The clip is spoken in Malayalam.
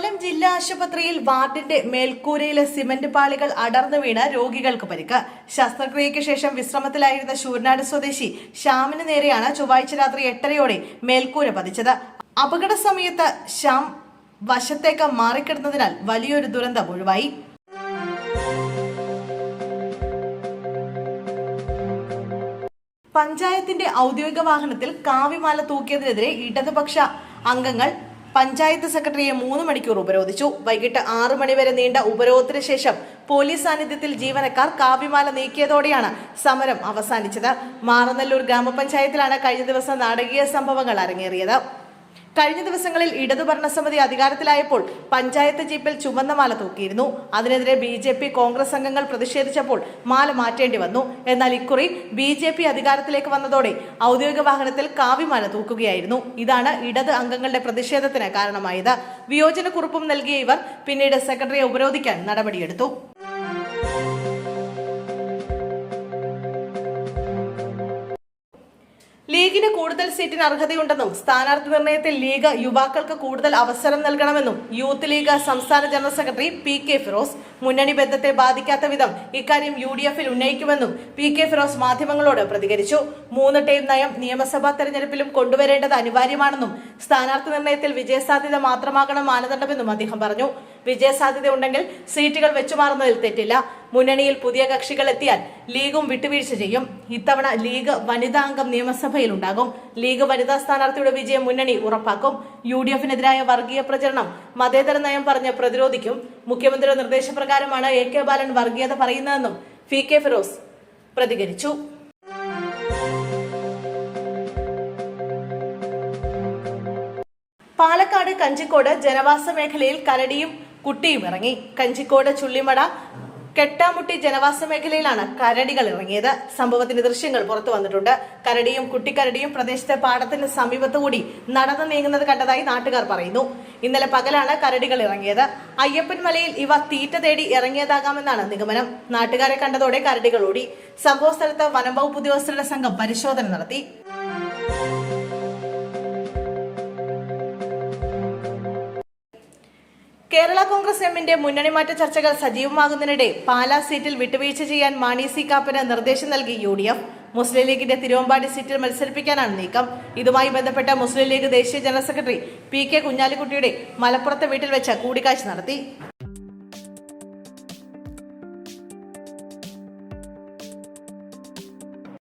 കൊല്ലം ജില്ലാ ആശുപത്രിയിൽ വാർഡിന്റെ മേൽക്കൂരയിലെ സിമന്റ് പാളികൾ അടർന്നു വീണ് രോഗികൾക്ക് പരിക്ക്. ശസ്ത്രക്രിയയ്ക്ക് ശേഷം വിശ്രമത്തിലായിരുന്ന ശൂരനാട് സ്വദേശി ശ്യാമിന് നേരെയാണ് ചൊവ്വാഴ്ച രാത്രി 8:30 മേൽക്കൂര പതിച്ചത്. അപകട സമയത്ത് ശ്യാം വശത്തേക്ക് മാറിക്കിടന്നതിനാൽ വലിയൊരു ദുരന്തം ഒഴിവായി. പഞ്ചായത്തിന്റെ ഔദ്യോഗിക വാഹനത്തിൽ കാവിമാല തൂക്കിയതിനെതിരെ ഇടതുപക്ഷ അംഗങ്ങൾ പഞ്ചായത്ത് സെക്രട്ടറിയെ 3 മണിക്കൂർ ഉപരോധിച്ചു. വൈകിട്ട് 6 മണി വരെ നീണ്ട ഉപരോധത്തിന് ശേഷം പോലീസ് സാന്നിധ്യത്തിൽ ജീവനക്കാർ കാവിമാല നീക്കിയതോടെയാണ് സമരം അവസാനിച്ചത്. മാറനല്ലൂർ ഗ്രാമപഞ്ചായത്തിലാണ് കഴിഞ്ഞ ദിവസം നാടകീയ സംഭവങ്ങൾ അരങ്ങേറിയത്. കഴിഞ്ഞ ദിവസങ്ങളിൽ ഇടതുഭരണസമിതി അധികാരത്തിലായപ്പോൾ പഞ്ചായത്ത് ജീപ്പിൽ ചുവന്ന മാല തൂക്കിയിരുന്നു. അതിനെതിരെ BJP കോൺഗ്രസ് അംഗങ്ങൾ പ്രതിഷേധിച്ചപ്പോൾ മാല മാറ്റേണ്ടി വന്നു. എന്നാൽ ഇക്കുറി BJP അധികാരത്തിലേക്ക് വന്നതോടെ ഔദ്യോഗിക വാഹനത്തിൽ കാവിമാല തൂക്കുകയായിരുന്നു. ഇതാണ് ഇടത് അംഗങ്ങളുടെ പ്രതിഷേധത്തിന് കാരണമായത്. വിയോജനക്കുറിപ്പും നൽകിയ ഇവർ പിന്നീട് സെക്രട്ടറിയെ ഉപരോധിക്കാൻ നടപടിയെടുത്തു. ലീഗിന് കൂടുതൽ സീറ്റിന് അർഹതയുണ്ടെന്നും സ്ഥാനാർത്ഥി നിർണയത്തിൽ ലീഗ് യുവാക്കൾക്ക് കൂടുതൽ അവസരം നൽകണമെന്നും യൂത്ത് ലീഗ് സംസ്ഥാന ജനറൽ സെക്രട്ടറി PK ഫിറോസ് മുന്നണി ബന്ധത്തെ ബാധിക്കാത്ത വിധം ഇക്കാര്യം UDFൽ ഉന്നയിക്കുമെന്നും PK ഫിറോസ് മാധ്യമങ്ങളോട് പ്രതികരിച്ചു. 3 ടേം നയം നിയമസഭാ തെരഞ്ഞെടുപ്പിലും കൊണ്ടുവരേണ്ടത് അനിവാര്യമാണെന്നും സ്ഥാനാർത്ഥി നിർണയത്തിൽ വിജയസാധ്യത മാത്രമാകണം മാനദണ്ഡമെന്നും അദ്ദേഹം പറഞ്ഞു. വിജയസാധ്യത ഉണ്ടെങ്കിൽ സീറ്റുകൾ വെച്ചുമാറുന്നതിൽ തെറ്റില്ല. മുന്നണിയിൽ പുതിയ കക്ഷികൾ എത്തിയാൽ ലീഗും വിട്ടുവീഴ്ച ചെയ്യും. ഇത്തവണ ലീഗ് വനിതാ അംഗം നിയമസഭയിൽ ഉണ്ടാകും. ലീഗ് വനിതാ സ്ഥാനാർത്ഥിയുടെ വിജയം മുന്നണി ഉറപ്പാക്കും. UDFനെതിരായ വർഗീയ പ്രചരണം മതേതര നയം പറഞ്ഞ് പ്രതിരോധിക്കും. മുഖ്യമന്ത്രിയുടെ നിർദ്ദേശപ്രകാരമാണ് AK ബാലൻ വർഗീയത പറയുന്നതെന്നും PK ഫിറോസ് പ്രതികരിച്ചു. പാലക്കാട് കഞ്ചിക്കോട് ജനവാസ മേഖലയിൽ കരടിയും കുട്ടിയും ഇറങ്ങി. കഞ്ചിക്കോട് ചുള്ളിമട കെട്ടാമുട്ടി ജനവാസ മേഖലയിലാണ് കരടികൾ ഇറങ്ങിയത്. സംഭവത്തിന്റെ ദൃശ്യങ്ങൾ പുറത്തു വന്നിട്ടുണ്ട്. കരടിയും കുട്ടിക്കരടിയും പ്രദേശത്തെ പാടത്തിന് സമീപത്തുകൂടി നടന്നു നീങ്ങുന്നത് കണ്ടതായി നാട്ടുകാർ പറയുന്നു. ഇന്നലെ പകലാണ് കരടികൾ ഇറങ്ങിയത്. അയ്യപ്പൻ മലയിൽ ഇവ തീറ്റ തേടി ഇറങ്ങിയതാകാമെന്നാണ് നിഗമനം. നാട്ടുകാരെ കണ്ടതോടെ കരടികൾ ഓടി. സംഭവ സ്ഥലത്ത് വനം വകുപ്പ് ഉദ്യോഗസ്ഥരുടെ സംഘം പരിശോധന നടത്തി. കേരള കോൺഗ്രസ് എമ്മിന്റെ മുന്നണി മാറ്റ ചർച്ചകൾ സജീവമാകുന്നതിനിടെ പാലാ സീറ്റിൽ വിട്ടുവീഴ്ച ചെയ്യാൻ മാണി സി കാപ്പന് നിർദ്ദേശം നൽകി UDF. മുസ്ലിം ലീഗിന്റെ തിരുവമ്പാടി സീറ്റിൽ മത്സരിപ്പിക്കാനാണ് നീക്കം. ഇതുമായി ബന്ധപ്പെട്ട മുസ്ലിം ലീഗ് ദേശീയ ജനറൽ സെക്രട്ടറി PK കുഞ്ഞാലിക്കുട്ടിയുടെ മലപ്പുറത്തെ വീട്ടിൽ വെച്ച് കൂടിക്കാഴ്ച നടത്തി.